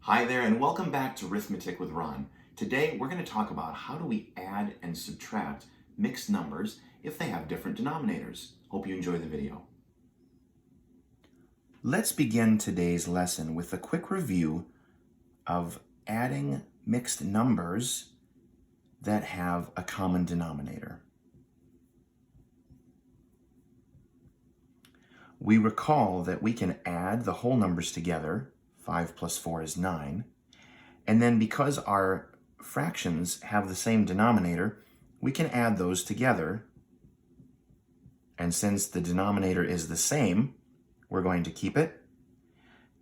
Hi there and welcome back to Rithmetic with Ron. Today we're going to talk about how do we add and subtract mixed numbers if they have different denominators. Hope you enjoy the video. Let's begin today's lesson with a quick review of adding mixed numbers that have a common denominator. We recall that we can add the whole numbers together. 5 plus 4 is 9. And then because our fractions have the same denominator, we can add those together. And since the denominator is the same, we're going to keep it.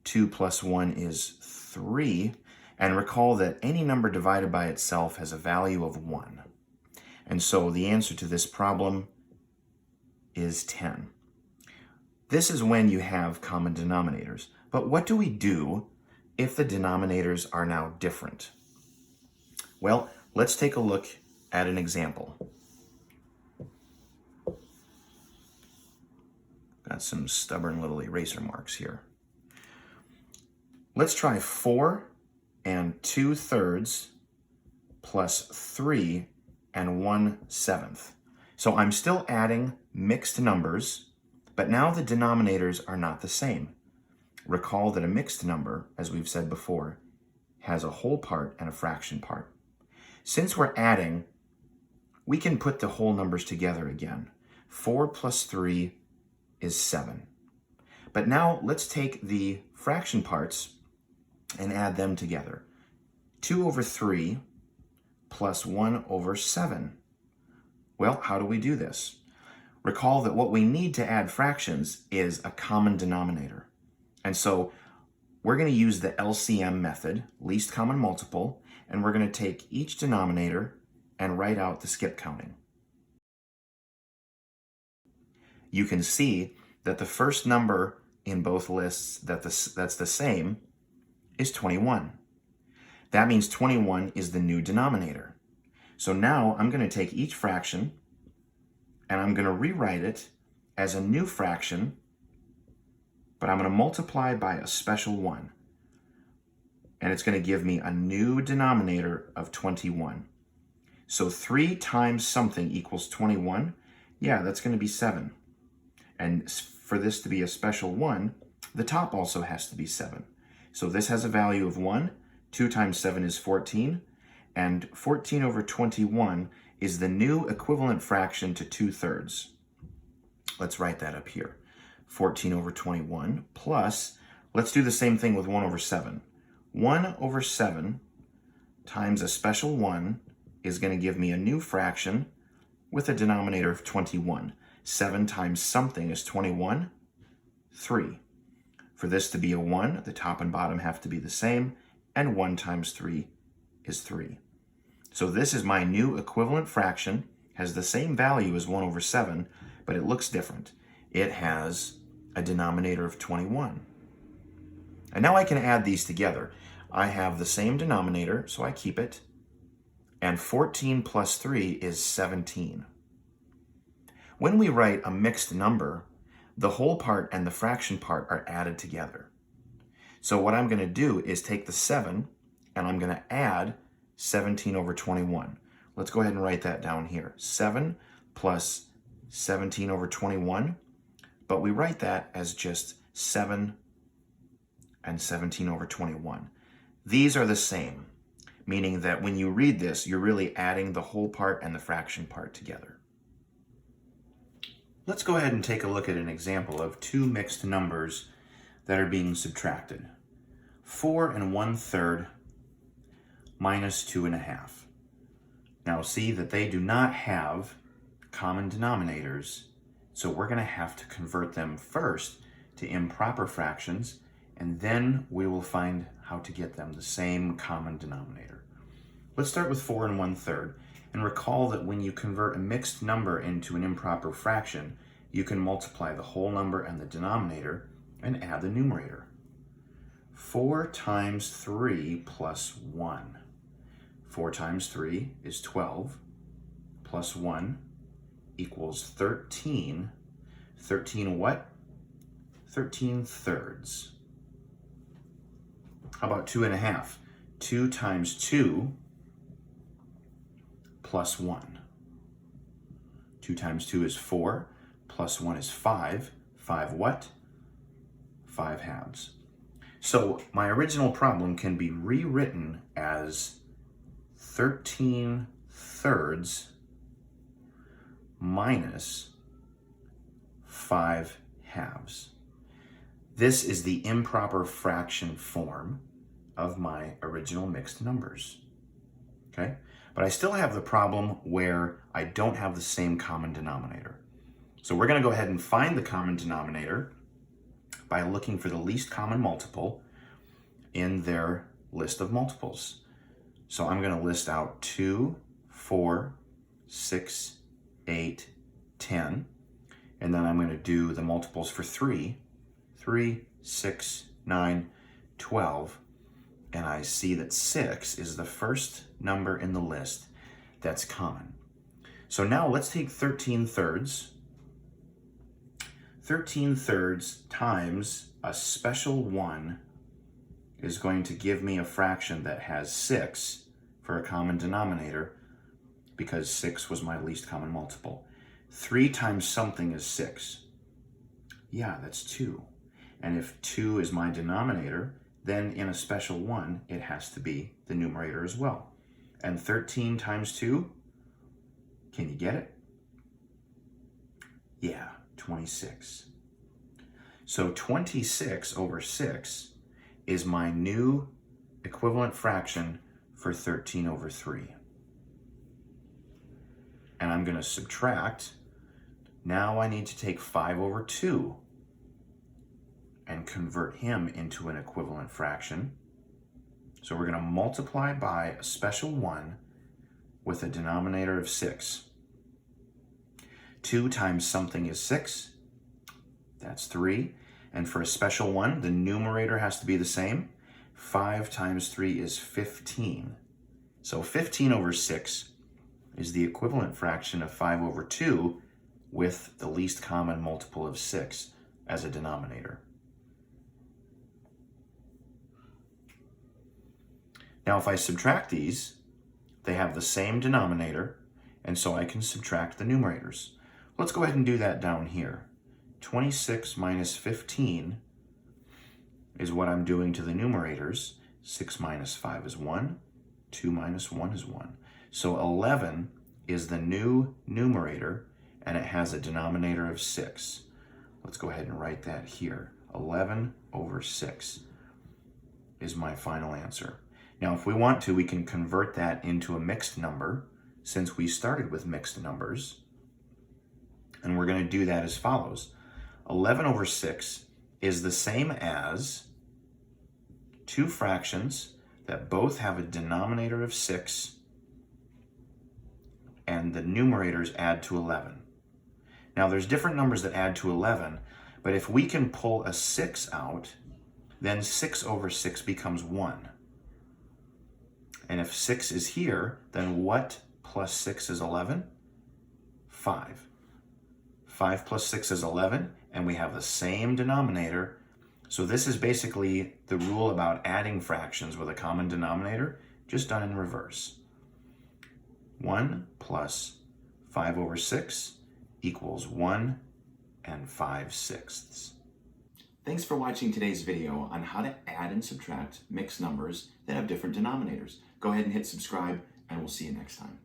2 plus 1 is 3. And recall that any number divided by itself has a value of 1. And so the answer to this problem is 10. This is when you have common denominators. But what do we do if the denominators are now different? Well, let's take a look at an example. Got some stubborn little eraser marks here. Let's try 4 and 2/3 plus 3 and 1/7. So I'm still adding mixed numbers, but now the denominators are not the same. Recall that a mixed number, as we've said before, has a whole part and a fraction part. Since we're adding, we can put the whole numbers together again. 4 plus 3 is 7. But now let's take the fraction parts and add them together. 2 over 3 plus 1 over 7. Well, how do we do this? Recall that what we need to add fractions is a common denominator. And so we're going to use the LCM method, least common multiple, and we're going to take each denominator and write out the skip counting. You can see that the first number in both lists that's the same is 21. That means 21 is the new denominator. So now I'm going to take each fraction and I'm going to rewrite it as a new fraction, but I'm going to multiply by a special 1. And it's going to give me a new denominator of 21. So 3 times something equals 21. Yeah, that's going to be 7. And for this to be a special 1, the top also has to be 7. So this has a value of 1. 2 times 7 is 14. And 14 over 21 is the new equivalent fraction to 2/3. Let's write that up here. 14 over 21 plus, let's do the same thing with 1 over 7. 1 over 7 times a special 1 is going to give me a new fraction with a denominator of 21. 7 times something is 21, 3. For this to be a 1, the top and bottom have to be the same, and 1 times 3 is 3. So this is my new equivalent fraction, has the same value as 1 over 7, but it looks different. It has a denominator of 21. And now I can add these together. I have the same denominator, so I keep it. And 14 plus 3 is 17. When we write a mixed number, the whole part and the fraction part are added together. So what I'm going to do is take the 7 and I'm going to add 17 over 21. Let's go ahead and write that down here. 7 plus 17 over 21. But we write that as just 7 and 17 over 21. These are the same, meaning that when you read this, you're really adding the whole part and the fraction part together. Let's go ahead and take a look at an example of two mixed numbers that are being subtracted. 4 and 1/3 minus 2.5. Now see that they do not have common denominators, so we're going to have to convert them first to improper fractions, and then we will find how to get them the same common denominator. Let's start with 4 and 1/3, and recall that when you convert a mixed number into an improper fraction, you can multiply the whole number and the denominator and add the numerator. 4 times 3 plus 1. 4 times 3 is 12, plus 1 equals 13. 13 what? 13 thirds. How about 2.5? 2 times 2 plus 1. 2 times 2 is 4, plus 1 is 5. 5 what? 5 halves. So my original problem can be rewritten as 13 thirds minus 5 halves. This is the improper fraction form of my original mixed numbers. Okay? But I still have the problem where I don't have the same common denominator. So we're going to go ahead and find the common denominator by looking for the least common multiple in their list of multiples. So I'm going to list out 2, 4, 6, 8, 10, and then I'm going to do the multiples for 3, 6, 9, 12, and I see that 6 is the first number in the list that's common. So now let's take 13 thirds. 13 thirds times a special 1 is going to give me a fraction that has 6 for a common denominator because 6 was my least common multiple. 3 times something is 6. Yeah, that's 2. And if 2 is my denominator, then in a special 1, it has to be the numerator as well. And 13 times 2, can you get it? Yeah, 26. So 26 over 6 is my new equivalent fraction for 13 over 3. And I'm going to subtract. Now I need to take 5 over 2 and convert him into an equivalent fraction. So we're going to multiply by a special 1 with a denominator of 6. 2 times something is 6. That's 3. And for a special 1, the numerator has to be the same. 5 times 3 is 15. So 15 over 6 is the equivalent fraction of 5 over 2 with the least common multiple of 6 as a denominator. Now if I subtract these, they have the same denominator, and so I can subtract the numerators. Let's go ahead and do that down here. 26 minus 15 is what I'm doing to the numerators. 6 minus 5 is 1. 2 minus 1 is 1. So 11 is the new numerator, and it has a denominator of 6. Let's go ahead and write that here. 11 over 6 is my final answer. Now, if we want to, we can convert that into a mixed number, since we started with mixed numbers. And we're going to do that as follows. 11 over 6 is the same as two fractions that both have a denominator of 6 and the numerators add to 11. Now there's different numbers that add to 11, but if we can pull a 6 out, then 6 over 6 becomes 1. And if 6 is here, then what plus 6 is 11? 5. 5 plus 6 is 11, and we have the same denominator. So this is basically the rule about adding fractions with a common denominator, just done in reverse. 1 plus 5 over 6 equals 1 and 5/6. Thanks for watching today's video on how to add and subtract mixed numbers that have different denominators. Go ahead and hit subscribe, and we'll see you next time.